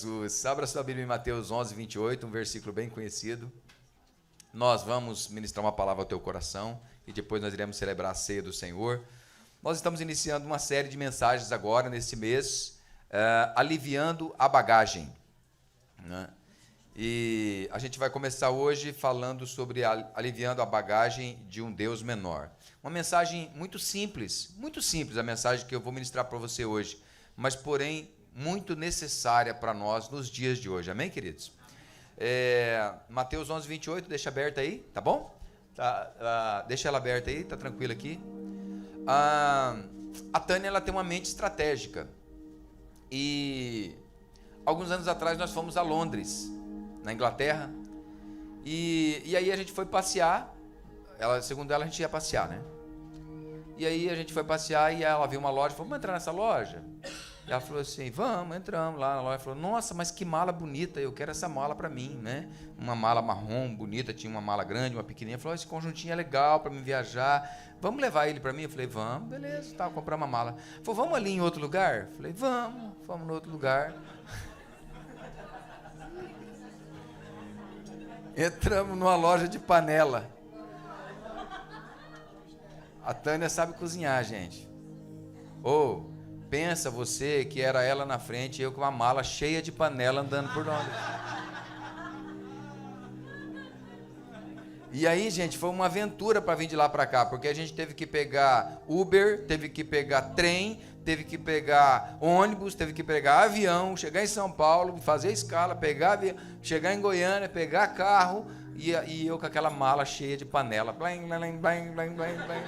Jesus. Abra sua Bíblia em Mateus 11, 28, um versículo bem conhecido. Nós vamos ministrar uma palavra ao teu coração e depois nós iremos celebrar a ceia do Senhor. Nós estamos iniciando uma série de mensagens agora, nesse mês, aliviando a bagagem, né? E a gente vai começar hoje falando sobre aliviando a bagagem de um Deus menor. Uma mensagem muito simples a mensagem que eu vou ministrar para você hoje, mas porém muito necessária para nós nos dias de hoje. Amém, queridos? Mateus 11, 28, deixa aberta aí, tá bom? Deixa ela aberta aí, tá tranquilo aqui. A Tânia, ela tem uma mente estratégica. E alguns anos atrás nós fomos a Londres, na Inglaterra, e aí a gente foi passear. Segundo ela, a gente ia passear, né? E aí a gente foi passear e ela viu uma loja, falou, vamos entrar nessa loja? E ela falou assim, vamos, entramos lá na loja. Falou, nossa, mas que mala bonita, eu quero essa mala para mim, né? Uma mala marrom, bonita, tinha uma mala grande, uma pequenininha. Falou, esse conjuntinho é legal para mim viajar, vamos levar ele para mim? Eu falei, vamos, beleza, tá, comprar uma mala. Falou, vamos ali em outro lugar? Eu falei, vamos no outro lugar. Entramos numa loja de panela. A Tânia sabe cozinhar, gente. Pensa você que era ela na frente e eu com uma mala cheia de panela andando por Londres. E aí, gente, foi uma aventura para vir de lá para cá, porque a gente teve que pegar Uber, teve que pegar trem, teve que pegar ônibus, teve que pegar avião, chegar em São Paulo, fazer escala, pegar avião, chegar em Goiânia, pegar carro, e eu com aquela mala cheia de panela. Blim, blim, blim, blim, blim, blim.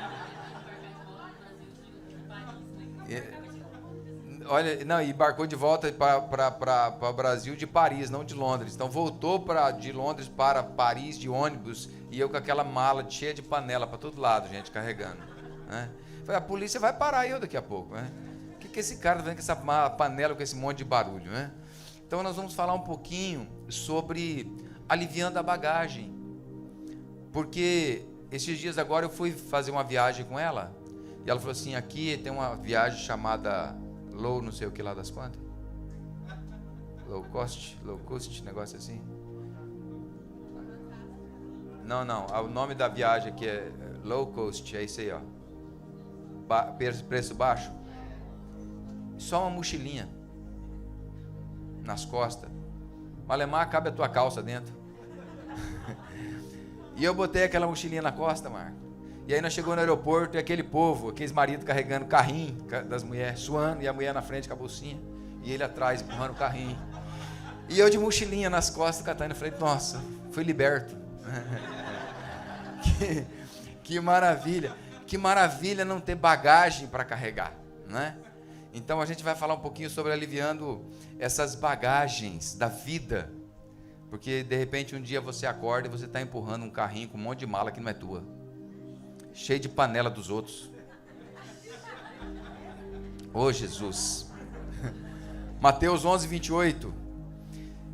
Olha, não, e embarcou de volta para o Brasil de Paris, não de Londres. Então voltou de Londres para Paris de ônibus e eu com aquela mala cheia de panela para todo lado, gente, carregando, né? A polícia vai parar eu daqui a pouco, né? O que esse cara tá vendo com essa panela, com esse monte de barulho, né? Então nós vamos falar um pouquinho sobre aliviando a bagagem, porque esses dias agora eu fui fazer uma viagem com ela e ela falou assim, aqui tem uma viagem chamada low não sei o que lá das quantas, low cost, negócio assim. Não, o nome da viagem aqui é low cost, é isso aí, ó. Preço baixo. Só uma mochilinha nas costas. Malemar, cabe a tua calça dentro. E eu botei aquela mochilinha na costa, Marco. E aí nós chegamos no aeroporto e aquele povo, aqueles maridos carregando o carrinho das mulheres, suando, e a mulher na frente com a bolsinha, e ele atrás empurrando o carrinho. E eu de mochilinha nas costas, catando, eu falei, nossa, fui liberto. Que maravilha. Que maravilha não ter bagagem para carregar, né? Então a gente vai falar um pouquinho sobre aliviando essas bagagens da vida. Porque de repente um dia você acorda e você está empurrando um carrinho com um monte de mala que não é tua, cheio de panela dos outros. Jesus. Mateus 11, 28.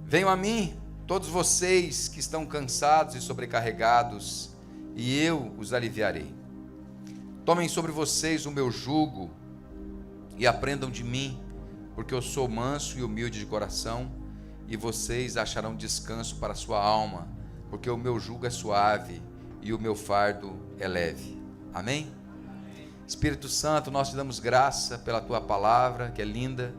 Venham a mim, todos vocês que estão cansados e sobrecarregados, e eu os aliviarei. Tomem sobre vocês o meu jugo e aprendam de mim, porque eu sou manso e humilde de coração, e vocês acharão descanso para a sua alma, porque o meu jugo é suave e o meu fardo é leve. Amém? Espírito Santo, nós te damos graça pela tua palavra, que é linda,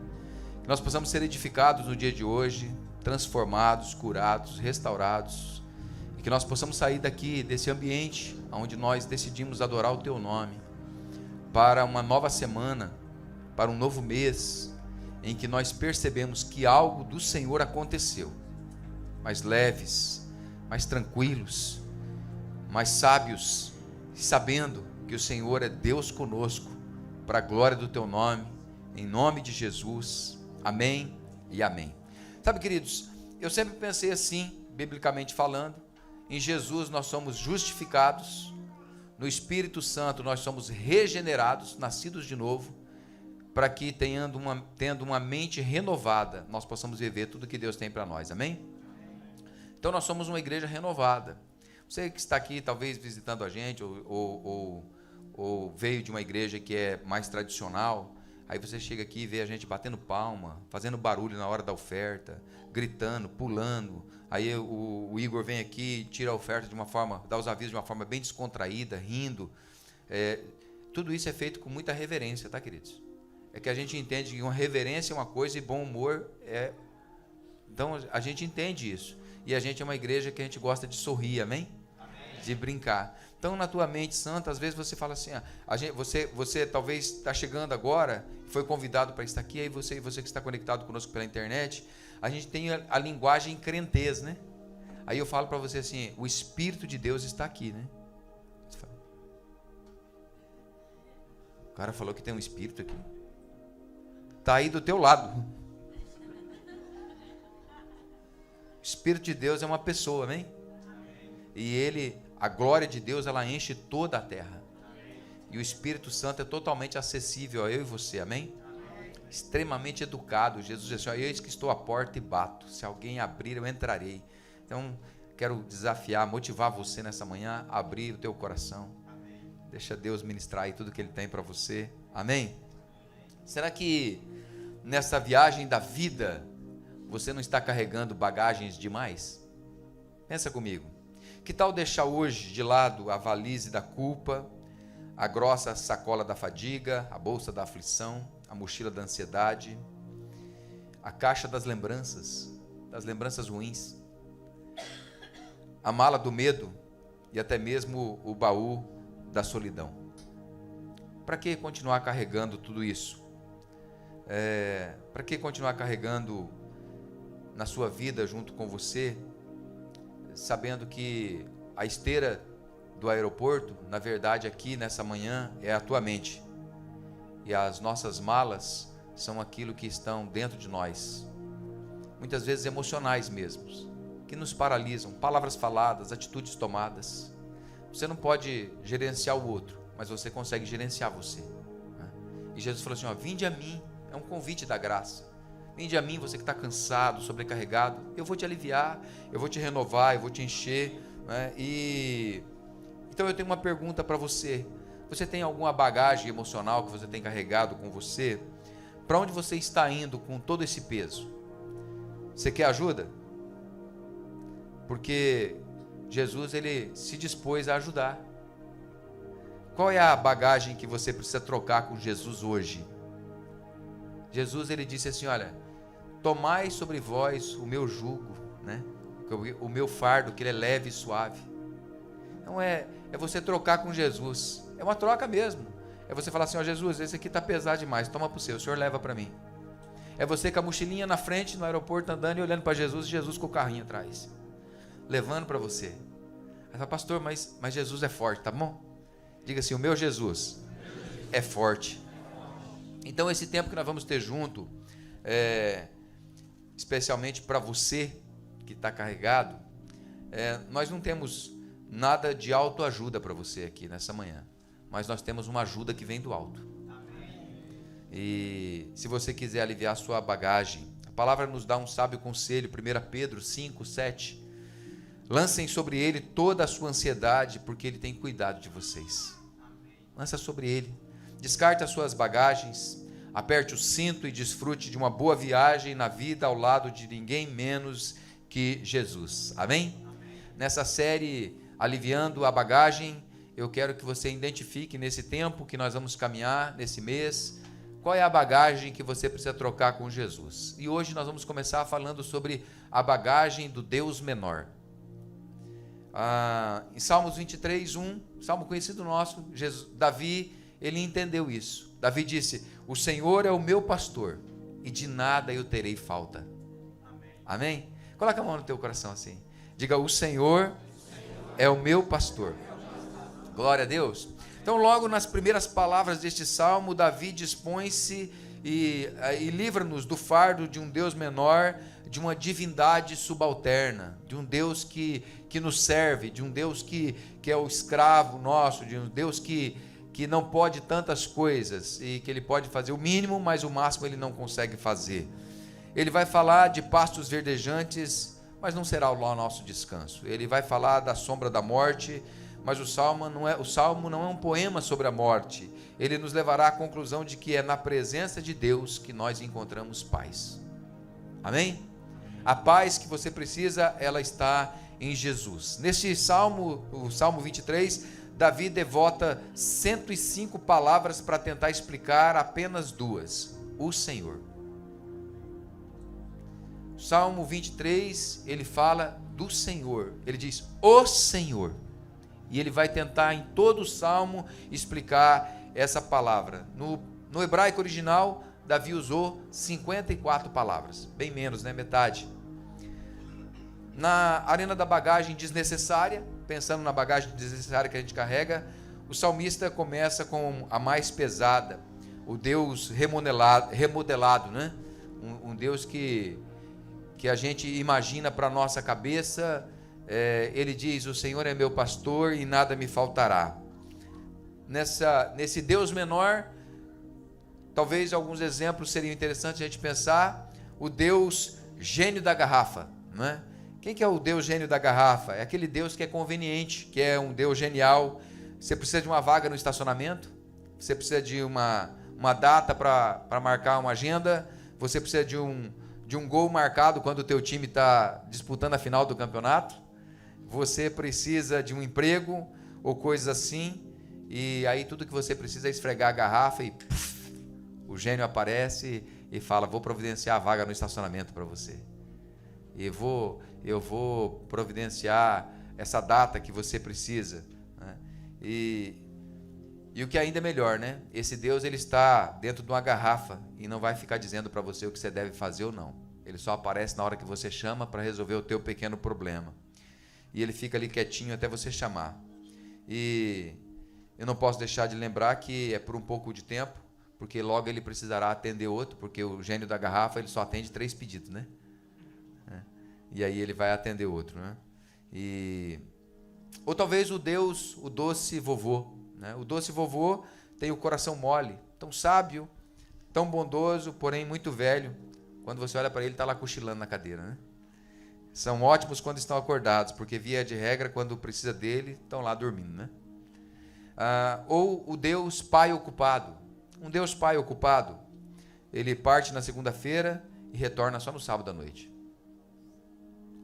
que nós possamos ser edificados no dia de hoje, transformados, curados, restaurados, e que nós possamos sair daqui, desse ambiente onde nós decidimos adorar o teu nome, para uma nova semana, para um novo mês, em que nós percebemos que algo do Senhor aconteceu, mais leves, mais tranquilos, mais sábios, sabendo que o Senhor é Deus conosco, para a glória do teu nome, em nome de Jesus, amém e amém. Sabe, queridos, eu sempre pensei assim, biblicamente falando, em Jesus nós somos justificados, no Espírito Santo nós somos regenerados, nascidos de novo, para que tendo uma mente renovada, nós possamos viver tudo que Deus tem para nós, amém? Então nós somos uma igreja renovada. Você que está aqui talvez visitando a gente ou veio de uma igreja que é mais tradicional, Aí você chega aqui e vê a gente batendo palma, fazendo barulho na hora da oferta, gritando, pulando. Aí o Igor vem aqui, tira a oferta de uma forma, dá os avisos de uma forma bem descontraída, rindo. Tudo isso é feito com muita reverência, tá, queridos? É que a gente entende que uma reverência é uma coisa e bom humor é... Então a gente entende isso. E a gente é uma igreja que a gente gosta de sorrir, amém? De brincar. Então, na tua mente santa, às vezes você fala assim, você talvez está chegando agora, foi convidado para estar aqui, aí você que está conectado conosco pela internet, a gente tem a linguagem crentez, né? Aí eu falo para você assim, o Espírito de Deus está aqui, né? O cara falou que tem um Espírito aqui. Está aí do teu lado. O Espírito de Deus é uma pessoa, amém? E a glória de Deus, ela enche toda a terra. E o Espírito Santo é totalmente acessível a eu e você, amém? Extremamente educado. Jesus disse assim, eis que estou à porta e bato. Se alguém abrir, eu entrarei. Então, quero desafiar, motivar você nessa manhã, a abrir o teu coração. Deixa Deus ministrar aí tudo que Ele tem para você. Amém? Será que nessa viagem da vida, você não está carregando bagagens demais? Pensa comigo. Que tal deixar hoje de lado a valise da culpa, a grossa sacola da fadiga, a bolsa da aflição, a mochila da ansiedade, a caixa das lembranças ruins, a mala do medo e até mesmo o baú da solidão? Para que continuar carregando tudo isso? Para que continuar carregando na sua vida junto com você, sabendo que a esteira do aeroporto, na verdade aqui nessa manhã, é a tua mente, e as nossas malas são aquilo que estão dentro de nós, muitas vezes emocionais mesmo, que nos paralisam, palavras faladas, atitudes tomadas. Você não pode gerenciar o outro, mas você consegue gerenciar você, né? E Jesus falou assim, vinde a mim, é um convite da graça. Vinde a mim, você que está cansado, sobrecarregado, eu vou te aliviar, eu vou te renovar, eu vou te encher, né? Então eu tenho uma pergunta para você. Você tem alguma bagagem emocional que você tem carregado com você? Para onde você está indo com todo esse peso? Você quer ajuda? Porque Jesus, Ele se dispôs a ajudar. Qual é a bagagem que você precisa trocar com Jesus hoje? Jesus, Ele disse assim, olha, tomai sobre vós o meu jugo, né? O meu fardo, que ele é leve e suave. Não é você trocar com Jesus, é uma troca mesmo. É você falar assim, Jesus, esse aqui está pesado demais, toma para o Senhor leva para mim. É você com a mochilinha na frente, no aeroporto, andando e olhando para Jesus, e Jesus com o carrinho atrás, levando para você. Aí fala, pastor, mas Jesus é forte, tá bom? Diga assim, o meu Jesus é forte. Então esse tempo que nós vamos ter junto, especialmente para você que está carregado, nós não temos nada de autoajuda para você aqui nessa manhã, mas nós temos uma ajuda que vem do alto. E se você quiser aliviar a sua bagagem, a palavra nos dá um sábio conselho, 1 Pedro 5, 7, lancem sobre ele toda a sua ansiedade, porque ele tem cuidado de vocês. Lança sobre ele, descarte as suas bagagens, aperte o cinto e desfrute de uma boa viagem na vida ao lado de ninguém menos que Jesus. Amém? Nessa série Aliviando a Bagagem, eu quero que você identifique nesse tempo que nós vamos caminhar, nesse mês, qual é a bagagem que você precisa trocar com Jesus. E hoje nós vamos começar falando sobre a bagagem do Deus menor. Em Salmos 23, 1, salmo conhecido nosso, Davi, ele entendeu isso. Davi disse, o Senhor é o meu pastor e de nada eu terei falta. Amém? Coloca a mão no teu coração assim. Diga, o Senhor é o meu pastor. Glória a Deus. Então logo nas primeiras palavras deste salmo, Davi dispõe-se e livra-nos do fardo de um Deus menor, de uma divindade subalterna, de um Deus que nos serve, de um Deus que é o escravo nosso, de um Deus que não pode tantas coisas e que ele pode fazer o mínimo, mas o máximo ele não consegue fazer. Ele vai falar de pastos verdejantes, mas não será lá o nosso descanso. Ele vai falar da sombra da morte, mas o salmo não é um poema sobre a morte. Ele nos levará à conclusão de que é na presença de Deus que nós encontramos paz. Amém? A paz que você precisa, ela está em Jesus. Neste salmo, o Salmo 23, Davi devota 105 palavras para tentar explicar apenas duas: o Senhor. Salmo 23, ele fala do Senhor, ele diz o Senhor, e ele vai tentar em todo o Salmo explicar essa palavra. No hebraico original, Davi usou 54 palavras, bem menos, né? Metade. Na arena da bagagem desnecessária, pensando na bagagem desnecessária que a gente carrega, o salmista começa com a mais pesada, o Deus remodelado, né? Um Deus que a gente imagina para a nossa cabeça. Ele diz: o Senhor é meu pastor e nada me faltará. Nesse Deus menor, talvez alguns exemplos seriam interessantes a gente pensar. O Deus gênio da garrafa, não é? Quem que é o Deus gênio da garrafa? É aquele Deus que é conveniente, que é um Deus genial. Você precisa de uma vaga no estacionamento, você precisa de uma data para marcar uma agenda, você precisa de um gol marcado quando o teu time está disputando a final do campeonato, você precisa de um emprego ou coisas assim, e aí tudo que você precisa é esfregar a garrafa e o gênio aparece e fala: vou providenciar a vaga no estacionamento para você, e eu vou providenciar essa data que você precisa, né? E o que ainda é melhor, né? Esse Deus, ele está dentro de uma garrafa e não vai ficar dizendo para você o que você deve fazer ou não. Ele só aparece na hora que você chama para resolver o teu pequeno problema. E ele fica ali quietinho até você chamar. E eu não posso deixar de lembrar que é por um pouco de tempo, porque logo ele precisará atender outro, porque o gênio da garrafa, ele só atende 3 pedidos, né? E aí ele vai atender outro, né? Ou talvez o doce vovô, né? O doce vovô tem o coração mole, tão sábio, tão bondoso, porém muito velho. Quando você olha para ele, está lá cochilando na cadeira, né? São ótimos quando estão acordados, porque via de regra, quando precisa dele, estão lá dormindo, né? Ou o Deus pai ocupado. Um Deus pai ocupado, ele parte na segunda-feira e retorna só no sábado à noite.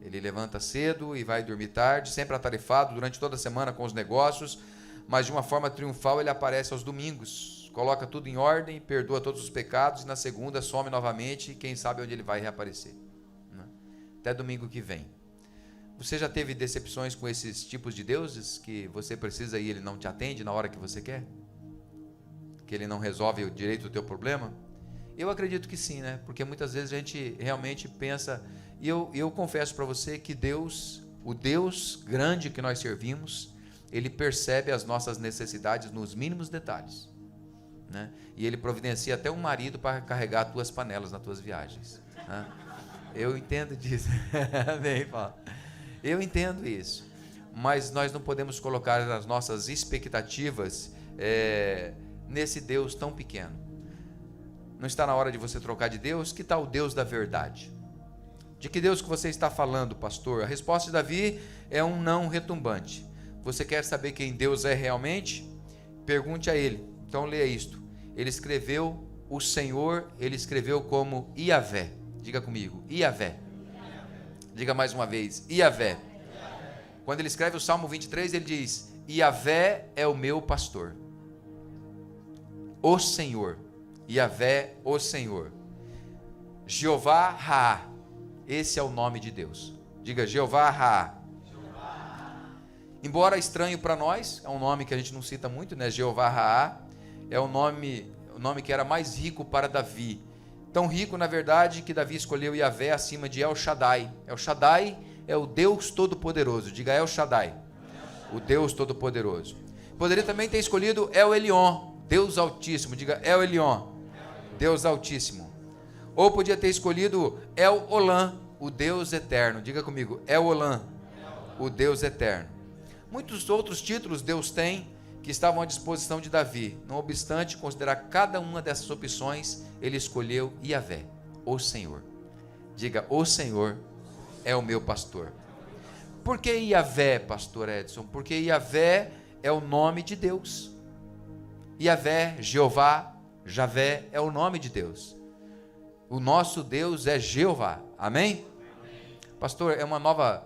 Ele levanta cedo e vai dormir tarde, sempre atarefado durante toda a semana com os negócios, mas de uma forma triunfal ele aparece aos domingos, coloca tudo em ordem, perdoa todos os pecados e na segunda some novamente, e quem sabe onde ele vai reaparecer, né? Até domingo que vem. Você já teve decepções com esses tipos de deuses, que você precisa e ele não te atende na hora que você quer? Que ele não resolve direito o teu problema? Eu acredito que sim, né? Porque muitas vezes a gente realmente pensa, e eu confesso para você que Deus, o Deus grande que nós servimos, ele percebe as nossas necessidades nos mínimos detalhes, né? E ele providencia até um marido para carregar as tuas panelas nas tuas viagens, né? Eu entendo disso. Amém, Paulo. Eu entendo isso, mas nós não podemos colocar as nossas expectativas nesse Deus tão pequeno. Não está na hora de você trocar de Deus? Que tal o Deus da verdade? De que Deus que você está falando, pastor? A resposta de Davi é um não retumbante. Você quer saber quem Deus é realmente? Pergunte a ele. Então leia isto. Ele escreveu o Senhor, ele escreveu como Iavé. Diga comigo, Iavé. Diga mais uma vez, Iavé. Quando ele escreve o Salmo 23, ele diz: Iavé é o meu pastor. O Senhor. Iavé, o Senhor. Jeová Ra. Esse é o nome de Deus. Diga, Jeová Ra. Embora estranho para nós, é um nome que a gente não cita muito, né? Jeová Ra é o nome que era mais rico para Davi. Tão rico, na verdade, que Davi escolheu Iavé acima de El Shaddai. El Shaddai é o Deus Todo-Poderoso. Diga El Shaddai. O Deus Todo-Poderoso. Poderia também ter escolhido El Elyon, Deus Altíssimo. Diga El Elyon. Deus Altíssimo. Ou podia ter escolhido El Olam, o Deus Eterno. Diga comigo, El Olam, o Deus Eterno. Muitos outros títulos Deus tem que estavam à disposição de Davi. Não obstante considerar cada uma dessas opções, ele escolheu Iavé, o Senhor. Diga, o Senhor é o meu pastor. Por que Iavé, pastor Edson? Porque Iavé é o nome de Deus. Iavé, Jeová, Javé é o nome de Deus. O nosso Deus é Jeová. Amém? Pastor, é uma nova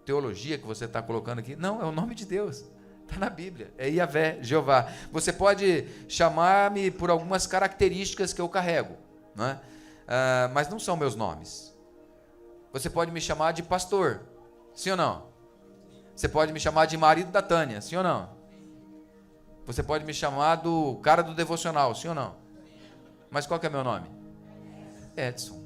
teologia que você está colocando aqui? Não, é o nome de Deus. Está na Bíblia. É Iavé, Jeová. Você pode chamar-me por algumas características que eu carrego, não é? Mas não são meus nomes. Você pode me chamar de pastor, sim ou não? Você pode me chamar de marido da Tânia, sim ou não? Você pode me chamar do cara do devocional, sim ou não? Mas qual que é meu nome? Edson.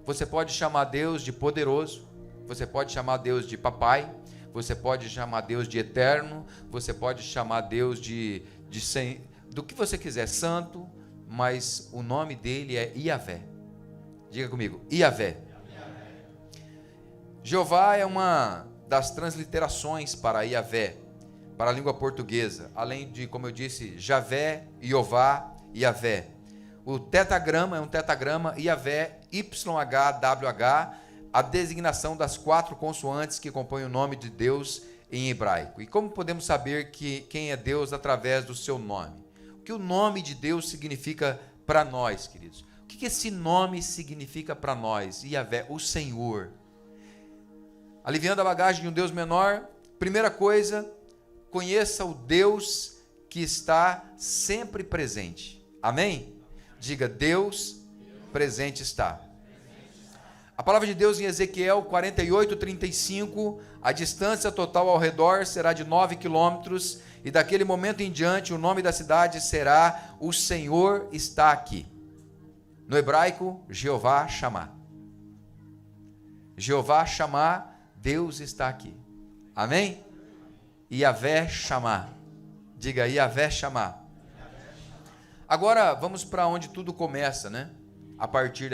Você pode chamar Deus de poderoso, você pode chamar Deus de papai, você pode chamar Deus de eterno, você pode chamar Deus de do que você quiser, santo, mas o nome dele é Iavé. Diga comigo, Iavé. Jeová é uma das transliterações para Iavé, para a língua portuguesa, além de, como eu disse, Javé, Iová, Iavé. O tetagrama é um tetagrama, Iavé, YHWH, a designação das 4 consoantes que compõem o nome de Deus em hebraico. E como podemos saber quem é Deus através do seu nome? O que o nome de Deus significa para nós, queridos? O que esse nome significa para nós? Iavé, o Senhor. Aliviando a bagagem de um Deus menor, primeira coisa, conheça o Deus que está sempre presente. Amém? Diga, Deus presente está. A palavra de Deus em Ezequiel 48:35, a distância total ao redor será de 9 quilômetros, e daquele momento em diante o nome da cidade será O Senhor está aqui. No hebraico, Jeová Shammah. Jeová Shammah, Deus está aqui. Amém? Iavé Shammah. Diga, Iavé Shammah. Agora vamos para onde tudo começa, né? A partir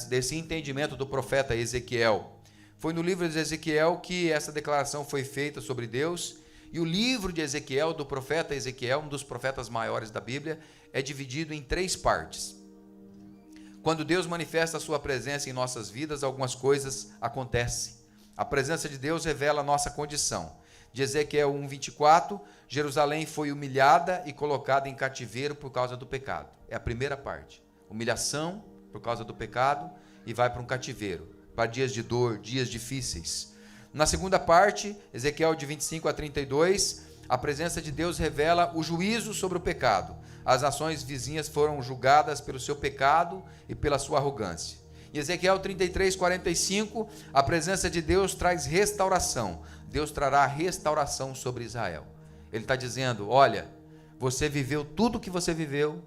desse entendimento do profeta Ezequiel. Foi no livro de Ezequiel que essa declaração foi feita sobre Deus. E o livro de Ezequiel, do profeta Ezequiel, um dos profetas maiores da Bíblia, é dividido em 3 partes. Quando Deus manifesta a sua presença em nossas vidas, algumas coisas acontecem. A presença de Deus revela a nossa condição. De Ezequiel 1:24, Jerusalém foi humilhada e colocada em cativeiro por causa do pecado. É a primeira parte. Humilhação por causa do pecado e vai para um cativeiro, para dias de dor, dias difíceis. Na segunda parte, Ezequiel de 25-32, a presença de Deus revela o juízo sobre o pecado. As nações vizinhas foram julgadas pelo seu pecado e pela sua arrogância. Em Ezequiel 33:45, a presença de Deus traz restauração. Deus trará restauração sobre Israel. Ele está dizendo, olha, você viveu tudo o que você viveu,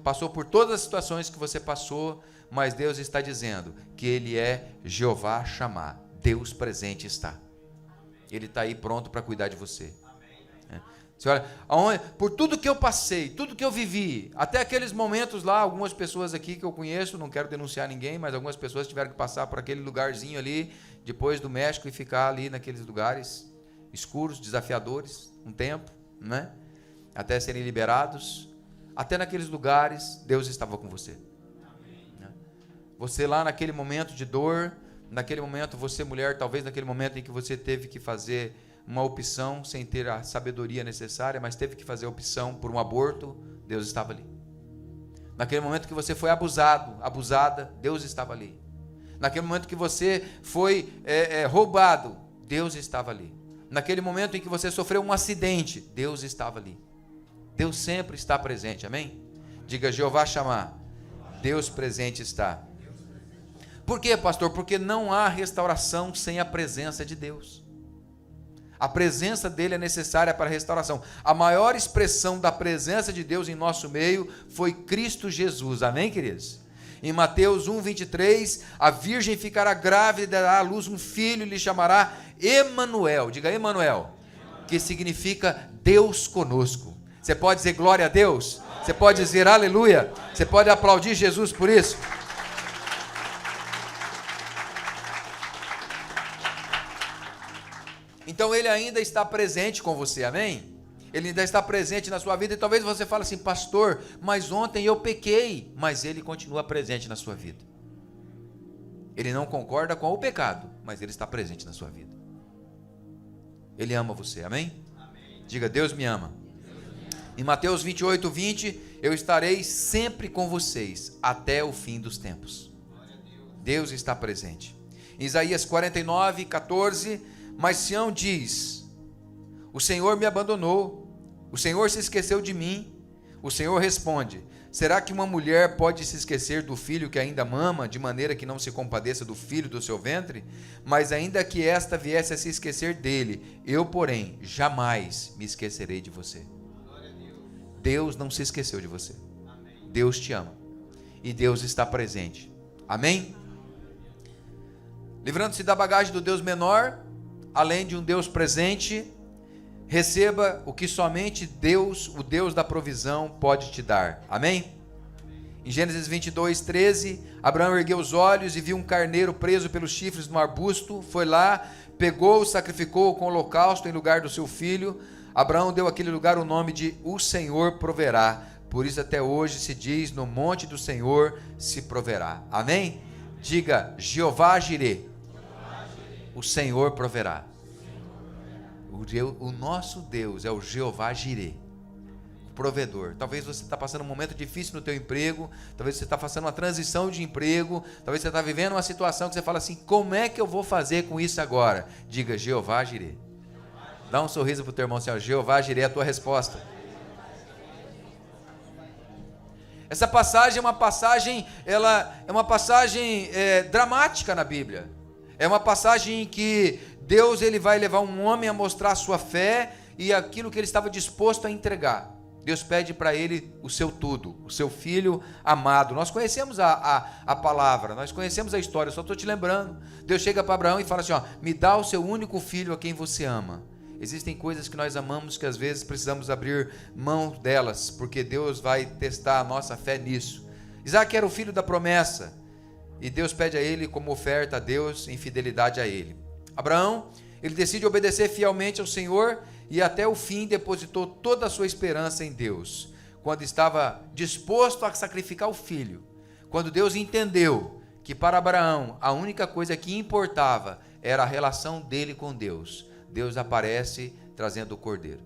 passou por todas as situações que você passou, mas Deus está dizendo que Ele é Jeová Shammah, Deus presente está. Ele está aí pronto para cuidar de você. Você olha, por tudo que eu passei, tudo que eu vivi, até aqueles momentos lá, algumas pessoas aqui que eu conheço, não quero denunciar ninguém, mas algumas pessoas tiveram que passar por aquele lugarzinho ali, depois do México, e ficar ali naqueles lugares escuros, desafiadores, um tempo, né? Até serem liberados. Até naqueles lugares, Deus estava com você. Você lá naquele momento de dor, naquele momento, você mulher, talvez naquele momento em que você teve que fazer uma opção sem ter a sabedoria necessária, mas teve que fazer a opção por um aborto, Deus estava ali. Naquele momento que você foi abusada, Deus estava ali. Naquele momento que você foi roubado, Deus estava ali. Naquele momento em que você sofreu um acidente, Deus estava ali. Deus sempre está presente, amém? Diga, Jeová Shammah, Deus presente está. Por quê, pastor? Porque não há restauração sem a presença de Deus. A presença dele é necessária para a restauração. A maior expressão da presença de Deus em nosso meio foi Cristo Jesus. Amém, queridos? Em Mateus 1:23, a virgem ficará grávida e dará à luz um filho e lhe chamará Emanuel. Diga Emanuel, que significa Deus conosco. Você pode dizer glória a Deus? Você pode dizer aleluia? Você pode aplaudir Jesus por isso? Então ele ainda está presente com você, amém? Ele ainda está presente na sua vida, e talvez você fale assim, pastor, mas ontem eu pequei, mas ele continua presente na sua vida. Ele não concorda com o pecado, mas Ele está presente na sua vida. Ele ama você, amém? Amém. Diga, Deus me ama. Em Mateus 28:20, eu estarei sempre com vocês até o fim dos tempos. Deus está presente. Em Isaías 49:14, mas Sião diz: o Senhor me abandonou, o Senhor se esqueceu de mim. O Senhor responde: será que uma mulher pode se esquecer do filho que ainda mama, de maneira que não se compadeça do filho do seu ventre? Mas ainda que esta viesse a se esquecer dele, eu, porém, jamais me esquecerei de você. Deus não se esqueceu de você. Deus te ama. E Deus está presente. Amém? Livrando-se da bagagem do Deus menor, além de um Deus presente, receba o que somente Deus, o Deus da provisão, pode te dar. Amém? Em Gênesis 22:13, Abraão ergueu os olhos e viu um carneiro preso pelos chifres no arbusto. Foi lá, pegou-o, sacrificou-o com holocausto em lugar do seu filho. Abraão deu àquele lugar o nome de O Senhor Proverá. Por isso até hoje se diz: no monte do Senhor se proverá. Amém? Diga: Jeová Jireh, o Senhor proverá. O nosso Deus é o Jeová Jireh, o provedor. Talvez você está passando um momento difícil no teu emprego, talvez você está passando uma transição de emprego, talvez você está vivendo uma situação que você fala assim: como é que eu vou fazer com isso agora? Diga: Jeová Jireh. Dá um sorriso para o teu irmão, Senhor. Jeová Jireh é a tua resposta. Essa passagem é uma passagem dramática na Bíblia. É uma passagem em que Deus ele vai levar um homem a mostrar a sua fé e aquilo que ele estava disposto a entregar. Deus pede para ele o seu tudo, o seu filho amado. Nós conhecemos a palavra, nós conhecemos a história, eu só estou te lembrando. Deus chega para Abraão e fala assim: me dá o seu único filho a quem você ama. Existem coisas que nós amamos que às vezes precisamos abrir mão delas, porque Deus vai testar a nossa fé nisso. Isaac era o filho da promessa, e Deus pede a ele como oferta a Deus em fidelidade a ele. Abraão, ele decide obedecer fielmente ao Senhor e até o fim depositou toda a sua esperança em Deus. Quando estava disposto a sacrificar o filho, quando Deus entendeu que para Abraão a única coisa que importava era a relação dele com Deus, Deus aparece trazendo o cordeiro.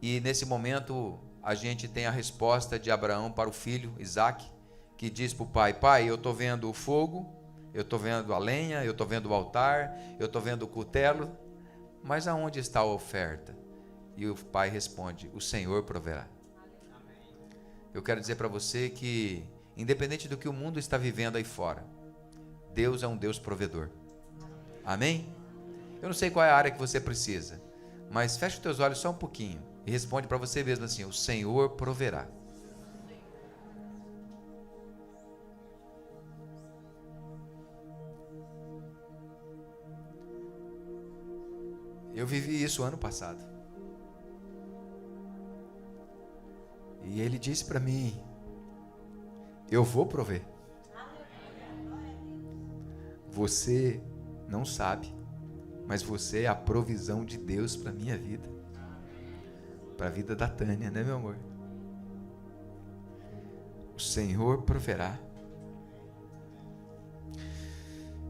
E nesse momento a gente tem a resposta de Abraão para o filho Isaac, que diz para o pai: pai, eu estou vendo o fogo, eu estou vendo a lenha, eu estou vendo o altar, eu estou vendo o cutelo, mas aonde está a oferta? E o pai responde: o Senhor proverá. Eu quero dizer para você que, independente do que o mundo está vivendo aí fora, Deus é um Deus provedor. Amém? Eu não sei qual é a área que você precisa, mas fecha os teus olhos só um pouquinho e responde para você mesmo assim: o Senhor proverá. Eu vivi isso ano passado. E ele disse para mim: eu vou prover. Você não sabe, mas você é a provisão de Deus para a minha vida, para a vida da Tânia, né, meu amor? O Senhor proverá.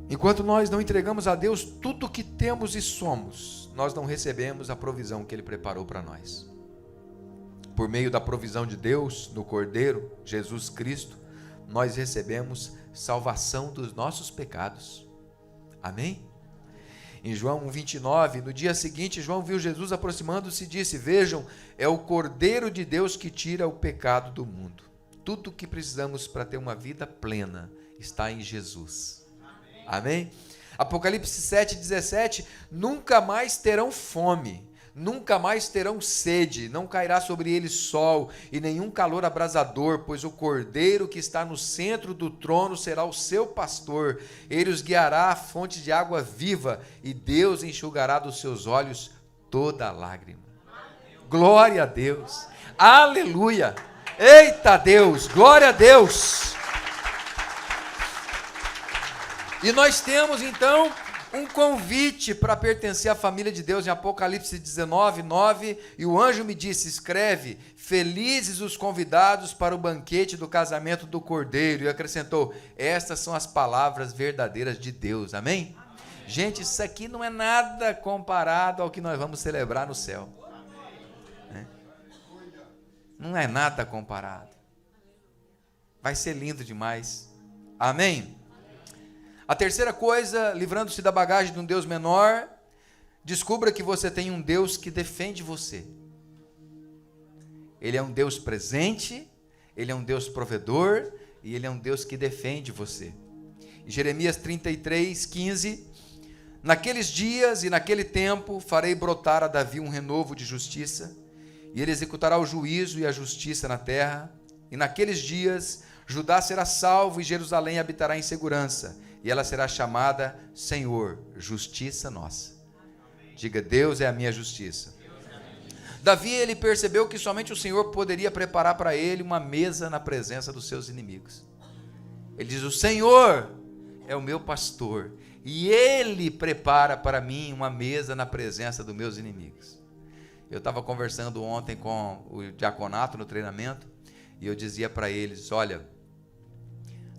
Enquanto nós não entregamos a Deus tudo o que temos e somos, nós não recebemos a provisão que Ele preparou para nós. Por meio da provisão de Deus, no Cordeiro, Jesus Cristo, nós recebemos salvação dos nossos pecados. Amém? Em João 1:29, no dia seguinte, João viu Jesus aproximando-se e disse: vejam, é o Cordeiro de Deus que tira o pecado do mundo. Tudo o que precisamos para ter uma vida plena está em Jesus. Amém? Apocalipse 7:17, nunca mais terão fome, nunca mais terão sede, não cairá sobre eles sol e nenhum calor abrasador, pois o Cordeiro que está no centro do trono será o seu pastor. Ele os guiará à fonte de água viva e Deus enxugará dos seus olhos toda lágrima. Glória a Deus, aleluia, eita Deus, glória a Deus. E nós temos então Um convite para pertencer à família de Deus em Apocalipse 19, 9. E o anjo me disse: escreve, felizes os convidados para o banquete do casamento do Cordeiro. E acrescentou: estas são as palavras verdadeiras de Deus. Amém? Gente, isso aqui não é nada comparado ao que nós vamos celebrar no céu. Não é nada comparado. Vai ser lindo demais. Amém? A terceira coisa, livrando-se da bagagem de um Deus menor, descubra que você tem um Deus que defende você. Ele é um Deus presente, Ele é um Deus provedor e Ele é um Deus que defende você. Em Jeremias 33, 15, naqueles dias e naquele tempo farei brotar a Davi um renovo de justiça, e ele executará o juízo e a justiça na terra, e naqueles dias Judá será salvo e Jerusalém habitará em segurança, e ela será chamada Senhor, justiça nossa. Diga: Deus é a minha justiça. Davi, ele percebeu que somente o Senhor poderia preparar para ele uma mesa na presença dos seus inimigos. Ele diz: o Senhor é o meu pastor, e Ele prepara para mim uma mesa na presença dos meus inimigos. Eu estava conversando ontem com o diaconato no treinamento, e eu dizia para eles: olha,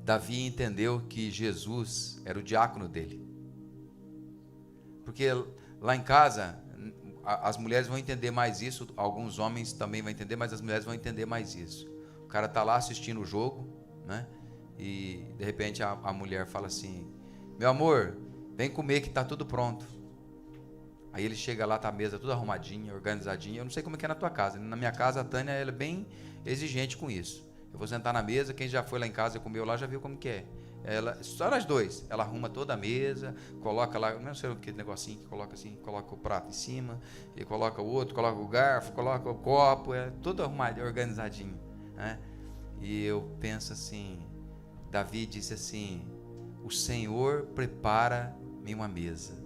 Davi entendeu que Jesus era o diácono dele. Porque lá em casa, as mulheres vão entender mais isso, alguns homens também vão entender, mas as mulheres vão entender mais isso. O cara está lá assistindo o jogo, né? E de repente a mulher fala assim: meu amor, vem comer que está tudo pronto. Aí ele chega lá, está a mesa toda arrumadinha, organizadinha. Eu não sei como é que é na tua casa. Na minha casa a Tânia, ela é bem exigente com isso. Eu vou sentar na mesa, quem já foi lá em casa e comeu lá já viu como que é. Ela, só nós dois, ela arruma toda a mesa, coloca lá, não sei o que negocinho que coloca assim, coloca o prato em cima, e coloca o outro, coloca o garfo, coloca o copo, é tudo arrumadinho, organizadinho, né? E eu penso assim, Davi disse assim: o Senhor prepara-me uma mesa.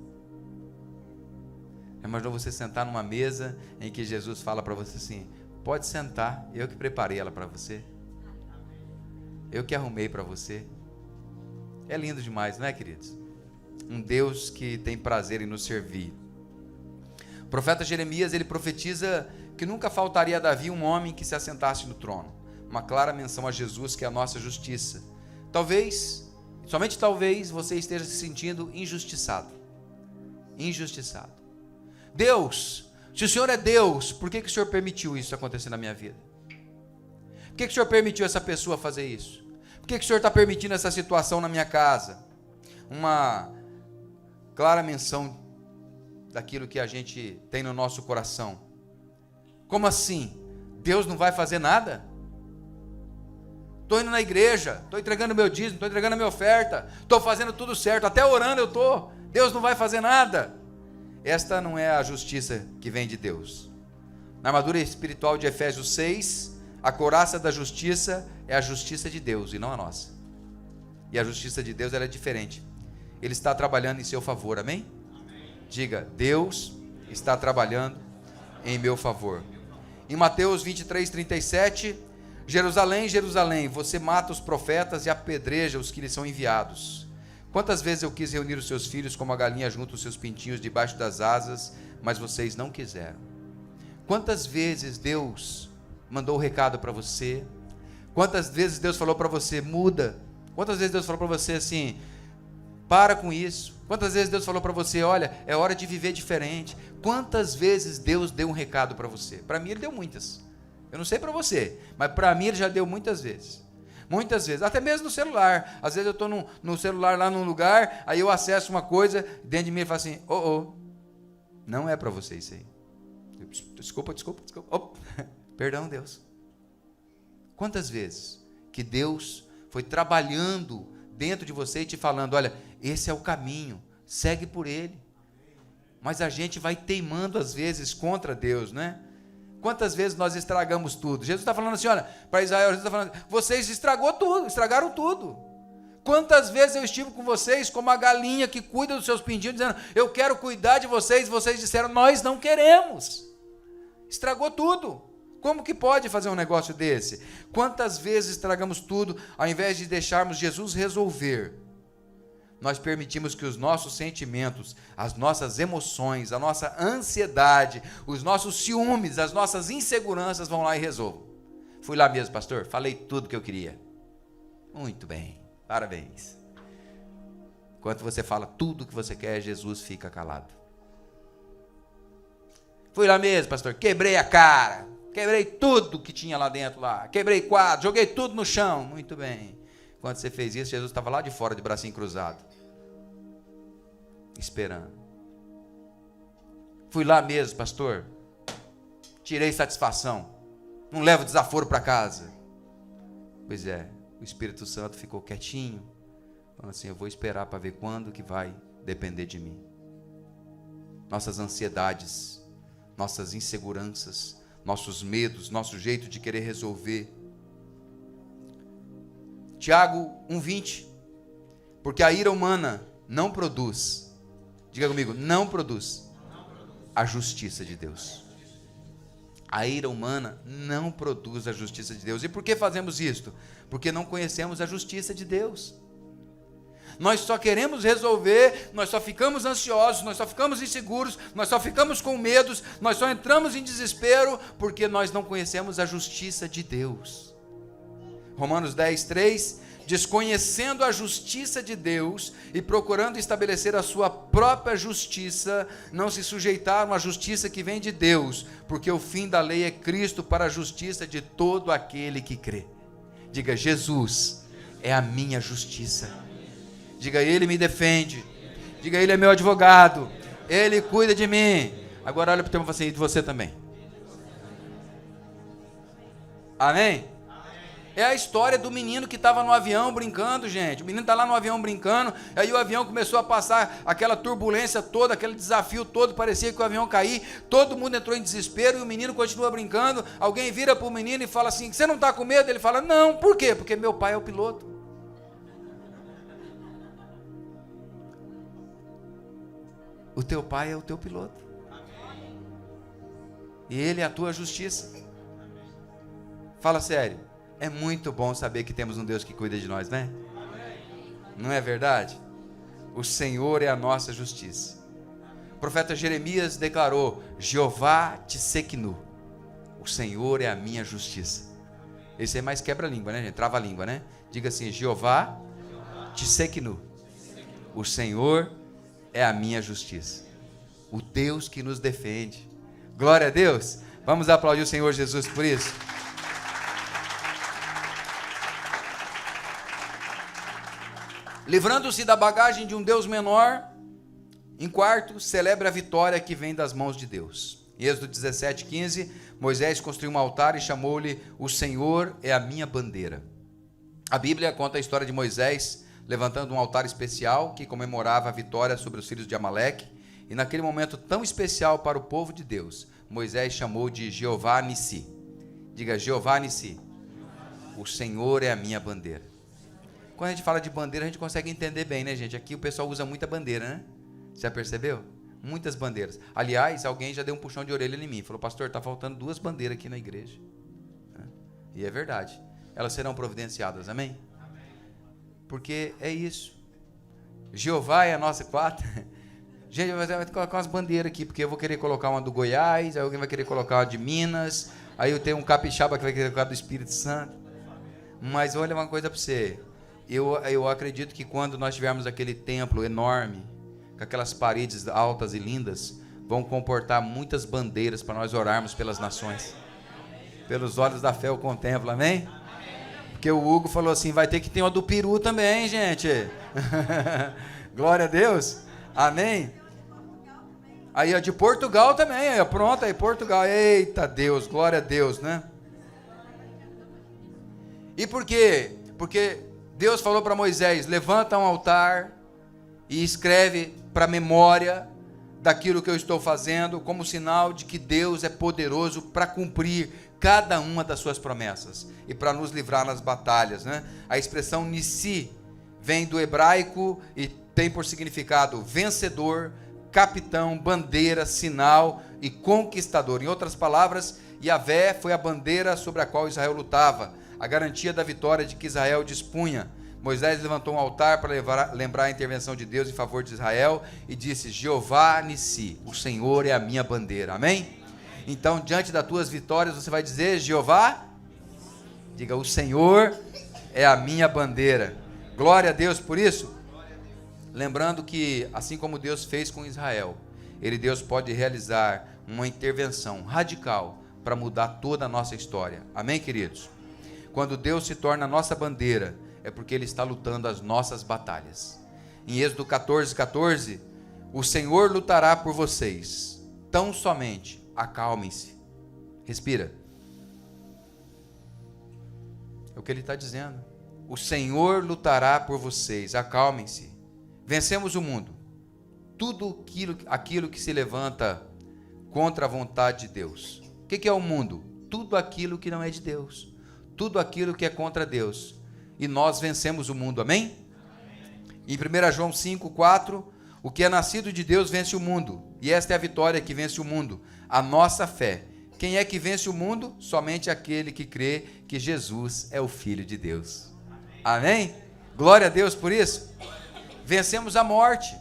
Imaginou você sentar numa mesa em que Jesus fala para você assim: pode sentar, eu que preparei ela para você. Eu que arrumei para você. É lindo demais, não é, queridos? Um Deus que tem prazer em nos servir. O profeta Jeremias, ele profetiza que nunca faltaria a Davi um homem que se assentasse no trono. Uma clara menção a Jesus, que é a nossa justiça. Talvez, somente talvez, você esteja se sentindo injustiçado. Injustiçado. Deus, se o Senhor é Deus, por que o Senhor permitiu isso acontecer na minha vida? Por que o Senhor permitiu essa pessoa fazer isso? Por que o Senhor está permitindo essa situação na minha casa? Uma clara menção daquilo que a gente tem no nosso coração. Como assim? Deus não vai fazer nada? Estou indo na igreja, estou entregando meu dízimo, estou entregando a minha oferta, estou fazendo tudo certo, até orando eu estou. Deus não vai fazer nada. Esta não é a justiça que vem de Deus. Na armadura espiritual de Efésios 6, a couraça da justiça é a justiça de Deus e não a nossa. E a justiça de Deus, ela é diferente. Ele está trabalhando em seu favor, amém? Diga: Deus está trabalhando em meu favor. Em Mateus 23, 37, Jerusalém, Jerusalém, você mata os profetas e apedreja os que lhes são enviados. Quantas vezes eu quis reunir os seus filhos como a galinha junta os seus pintinhos debaixo das asas, mas vocês não quiseram. Quantas vezes Deus mandou o recado para você? Quantas vezes Deus falou para você: muda? Quantas vezes Deus falou para você assim: para com isso? Quantas vezes Deus falou para você: olha, é hora de viver diferente? Quantas vezes Deus deu um recado para você? Para mim Ele deu muitas. Eu não sei para você, mas para mim Ele já deu muitas vezes. Muitas vezes, até mesmo no celular. Às vezes eu estou no celular lá num lugar, aí eu acesso uma coisa, dentro de mim ele fala assim: não é para você isso aí. Desculpa. Perdão, Deus. Quantas vezes que Deus foi trabalhando dentro de você e te falando: olha, esse é o caminho, segue por ele. Mas a gente vai teimando às vezes contra Deus, né? Quantas vezes nós estragamos tudo? Jesus está falando assim, olha, para Israel, Jesus está falando: vocês estragaram tudo. Quantas vezes eu estive com vocês como a galinha que cuida dos seus pintinhos, dizendo: eu quero cuidar de vocês, e vocês disseram: nós não queremos. Estragou tudo. Como que pode fazer um negócio desse? Quantas vezes estragamos tudo, ao invés de deixarmos Jesus resolver? nós permitimos que os nossos sentimentos, as nossas emoções, a nossa ansiedade, os nossos ciúmes, as nossas inseguranças vão lá e resolvam. Fui lá mesmo, pastor, falei tudo que eu queria. Muito bem, parabéns. Enquanto você fala tudo que você quer, Jesus fica calado. Fui lá mesmo, pastor, quebrei a cara, quebrei tudo que tinha lá dentro, quebrei quadro, joguei tudo no chão. Muito bem. Quando você fez isso, Jesus estava lá de fora, de bracinho cruzado, esperando. Fui lá mesmo, pastor, tirei satisfação, não levo desaforo para casa. Pois é, o Espírito Santo ficou quietinho, falando assim, eu vou esperar para ver quando que vai depender de mim. Nossas ansiedades, nossas inseguranças, nossos medos, nosso jeito de querer resolver. Tiago 1,20, porque a ira humana não produz, diga comigo, não produz a justiça de Deus. A ira humana não produz a justiça de Deus. E por que fazemos isto? Porque não conhecemos a justiça de Deus. Nós só queremos resolver, nós só ficamos ansiosos, nós só ficamos inseguros, nós só ficamos com medos, nós só entramos em desespero porque nós não conhecemos a justiça de Deus. Romanos 10:3, desconhecendo a justiça de Deus e procurando estabelecer a sua própria justiça, não se sujeitaram à justiça que vem de Deus, porque o fim da lei é Cristo para a justiça de todo aquele que crê. Diga, Jesus é a minha justiça. Diga, Ele me defende. Diga, Ele é meu advogado. Ele cuida de mim. Agora olha para o teu irmão e fala assim, e de você também. Amém? É a história do menino que estava no avião brincando, gente. O menino está lá no avião brincando, aí o avião começou a passar aquela turbulência toda, aquele desafio todo, parecia que o avião caía, todo mundo entrou em desespero e o menino continua brincando. Alguém vira para o menino e fala assim, você não está com medo? Ele fala, não, por quê? Porque meu pai é o piloto. O teu pai é o teu piloto. E ele é a tua justiça. Fala sério. É muito bom saber que temos um Deus que cuida de nós, né? Não é verdade? O Senhor é a nossa justiça. O profeta Jeremias declarou, Jeová Tseknu, o Senhor é a minha justiça. Esse é mais quebra-língua, né, gente? Trava-língua, né? Diga assim, Jeová Tseknu, o Senhor é a minha justiça. O Deus que nos defende. Glória a Deus. Vamos aplaudir o Senhor Jesus por isso. Livrando-se da bagagem de um Deus menor, em quarto, celebra a vitória que vem das mãos de Deus. Em Êxodo 17:15, Moisés construiu um altar e chamou-lhe, o Senhor é a minha bandeira. A Bíblia conta a história de Moisés levantando um altar especial que comemorava a vitória sobre os filhos de Amaleque, e naquele momento tão especial para o povo de Deus, Moisés chamou de Jeová Nissi. Diga, Jeová Nissi, o Senhor é a minha bandeira. Quando a gente fala de bandeira, a gente consegue entender bem, né, gente? Aqui o pessoal usa muita bandeira, né? Já percebeu? Muitas bandeiras. Aliás, alguém já deu um puxão de orelha em mim. Falou, pastor, está faltando 2 bandeiras aqui na igreja. E é verdade. Elas serão providenciadas, amém? Porque é isso. Jeová é a nossa 4. Gente, vai colocar umas bandeiras aqui, porque eu vou querer colocar uma do Goiás, aí alguém vai querer colocar uma de Minas, aí eu tenho um capixaba que vai querer colocar do Espírito Santo. Mas olha uma coisa para você. Eu acredito que quando nós tivermos aquele templo enorme, com aquelas paredes altas e lindas, vão comportar muitas bandeiras para nós orarmos pelas nações. Pelos olhos da fé eu contemplo, amém? Porque o Hugo falou assim, vai ter que ter uma do Peru também, gente. Glória a Deus, amém? Aí a de Portugal também, aí, pronto, aí Portugal, eita Deus, glória a Deus, né? E por quê? Porque Deus falou para Moisés, levanta um altar e escreve para memória daquilo que eu estou fazendo, como sinal de que Deus é poderoso para cumprir cada uma das suas promessas e para nos livrar nas batalhas, né? A expressão Nissi vem do hebraico e tem por significado vencedor, capitão, bandeira, sinal e conquistador. Em outras palavras, Yahvé foi a bandeira sobre a qual Israel lutava, a garantia da vitória de que Israel dispunha. Moisés levantou um altar para lembrar a intervenção de Deus em favor de Israel e disse: Jeová Nissi, o Senhor é a minha bandeira. Amém? Então, diante das tuas vitórias, você vai dizer: Jeová, diga, o Senhor é a minha bandeira. Glória a Deus por isso. Lembrando que, assim como Deus fez com Israel, Deus pode realizar uma intervenção radical para mudar toda a nossa história. Amém, queridos? Quando Deus se torna a nossa bandeira, é porque Ele está lutando as nossas batalhas. Em Êxodo 14:14, o Senhor lutará por vocês, tão somente acalmem-se. Respira. É o que Ele está dizendo. O Senhor lutará por vocês, acalmem-se. Vencemos o mundo. Tudo aquilo que se levanta contra a vontade de Deus. O que é o mundo? Tudo aquilo que não é de Deus. Tudo aquilo que é contra Deus. E nós vencemos o mundo, amém? Em 1 João 5:4, o que é nascido de Deus vence o mundo. E esta é a vitória que vence o mundo, a nossa fé. Quem é que vence o mundo? Somente aquele que crê que Jesus é o Filho de Deus. Amém? Glória a Deus por isso. Vencemos a morte.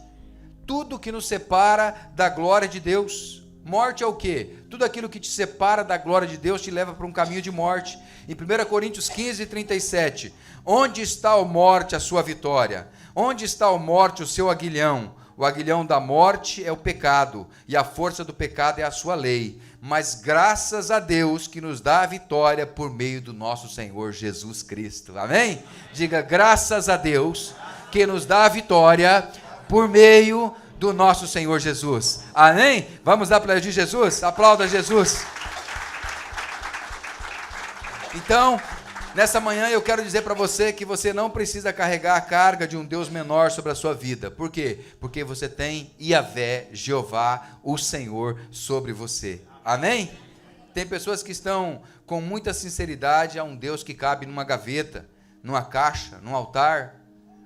Tudo que nos separa da glória de Deus. Morte é o quê? Tudo aquilo que te separa da glória de Deus te leva para um caminho de morte. Em 1 Coríntios 15:37, onde está, ó morte, a sua vitória? Onde está, ó morte, o seu aguilhão? O aguilhão da morte é o pecado, e a força do pecado é a sua lei. Mas graças a Deus que nos dá a vitória por meio do nosso Senhor Jesus Cristo. Amém? Diga, graças a Deus que nos dá a vitória por meio do nosso Senhor Jesus. Amém? Vamos aplaudir Jesus? Aplauda Jesus. Então, nessa manhã eu quero dizer para você que você não precisa carregar a carga de um Deus menor sobre a sua vida. Por quê? Porque você tem Yahvé, Jeová, o Senhor sobre você. Amém? Tem pessoas que estão com muita sinceridade a um Deus que cabe numa gaveta, numa caixa, num altar,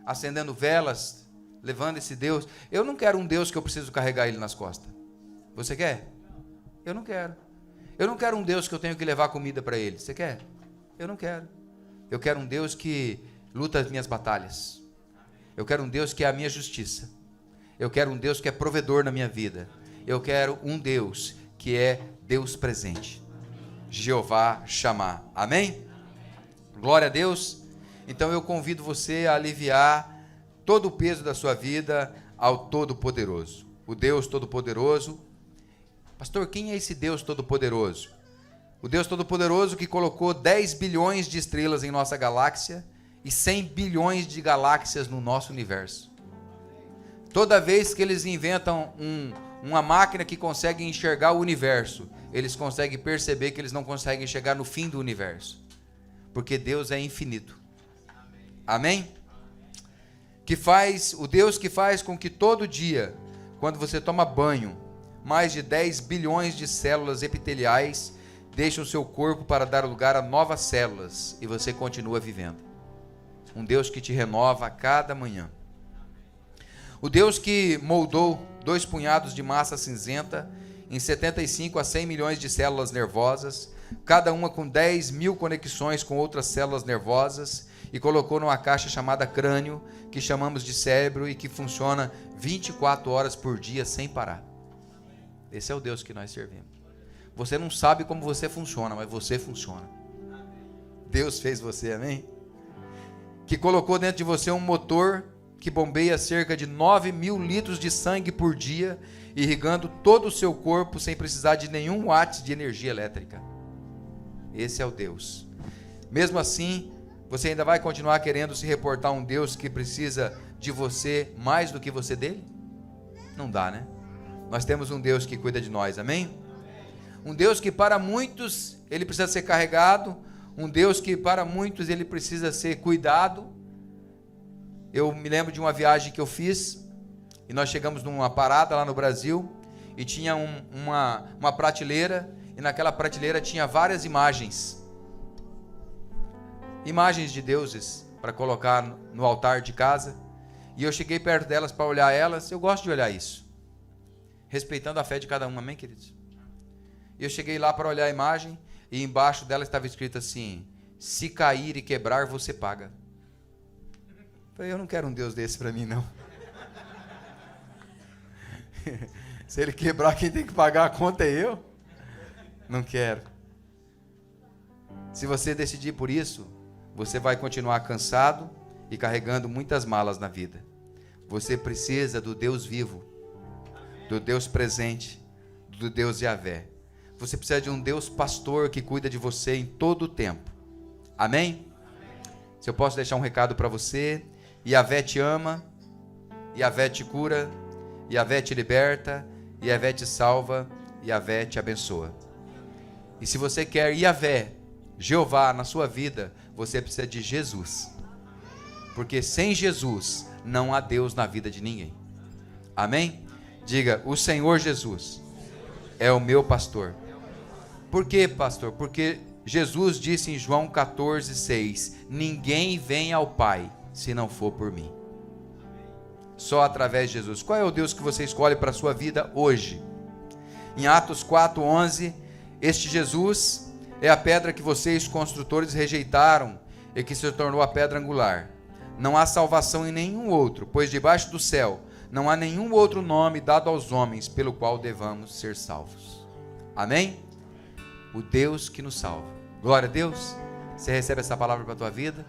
acendendo velas, levando esse Deus. Eu não quero um Deus que eu preciso carregar ele nas costas. Você quer? Eu não quero. Eu não quero um Deus que eu tenho que levar comida para ele. Você quer? Eu não quero. Eu quero um Deus que luta as minhas batalhas. Eu quero um Deus que é a minha justiça. Eu quero um Deus que é provedor na minha vida. Eu quero um Deus que é Deus presente. Jeová Shammah. Amém? Glória a Deus. Então eu convido você a aliviar todo o peso da sua vida ao Todo-Poderoso. O Deus Todo-Poderoso. Pastor, quem é esse Deus Todo-Poderoso? O Deus Todo-Poderoso que colocou 10 bilhões de estrelas em nossa galáxia e 100 bilhões de galáxias no nosso universo. Toda vez que eles inventam uma máquina que consegue enxergar o universo, eles conseguem perceber que eles não conseguem chegar no fim do universo. Porque Deus é infinito. Amém? O Deus que faz com que todo dia, quando você toma banho, mais de 10 bilhões de células epiteliais deixam o seu corpo para dar lugar a novas células e você continua vivendo. Um Deus que te renova a cada manhã. O Deus que moldou 2 punhados de massa cinzenta em 75 a 100 milhões de células nervosas, cada uma com 10 mil conexões com outras células nervosas, e colocou numa caixa chamada crânio, que chamamos de cérebro e que funciona 24 horas por dia sem parar. Esse é o Deus que nós servimos. Você não sabe como você funciona, mas você funciona. Deus fez você, amém? Que colocou dentro de você um motor que bombeia cerca de 9 mil litros de sangue por dia, irrigando todo o seu corpo sem precisar de nenhum watt de energia elétrica. Esse é o Deus. Mesmo assim, você ainda vai continuar querendo se reportar a um Deus que precisa de você mais do que você dele? Não dá, né? Nós temos um Deus que cuida de nós, amém? Um Deus que para muitos ele precisa ser carregado, um Deus que para muitos ele precisa ser cuidado. Eu me lembro de uma viagem que eu fiz, e nós chegamos numa parada lá no Brasil, e tinha uma prateleira, e naquela prateleira tinha várias imagens de deuses para colocar no altar de casa, e eu cheguei perto delas para olhar elas. Eu gosto de olhar isso, respeitando a fé de cada um, amém, queridos? E eu cheguei lá para olhar a imagem, e embaixo dela estava escrito assim: se cair e quebrar, você paga. Eu falei, eu não quero um Deus desse para mim, não. Se ele quebrar, quem tem que pagar a conta é eu. Não quero. Se você decidir por isso, você vai continuar cansado e carregando muitas malas na vida. Você precisa do Deus vivo, do Deus presente, do Deus Yahvé. Você precisa de um Deus pastor que cuida de você em todo o tempo. Amém? Se eu posso deixar um recado para você: Yahvé te ama, Yahvé te cura, Yahvé te liberta, Yahvé te salva, Yahvé te abençoa. E se você quer Yahvé, Jeová, na sua vida, você precisa de Jesus. Porque sem Jesus não há Deus na vida de ninguém. Amém? Diga, o Senhor Jesus é o meu pastor. Por quê, pastor? Porque Jesus disse em João 14,6: ninguém vem ao Pai se não for por mim. Só através de Jesus. Qual é o Deus que você escolhe para a sua vida hoje? Em Atos 4,11, este Jesus é a pedra que vocês, construtores, rejeitaram e que se tornou a pedra angular. Não há salvação em nenhum outro, pois debaixo do céu não há nenhum outro nome dado aos homens pelo qual devamos ser salvos. Amém? O Deus que nos salva. Glória a Deus. Você recebe essa palavra para a tua vida?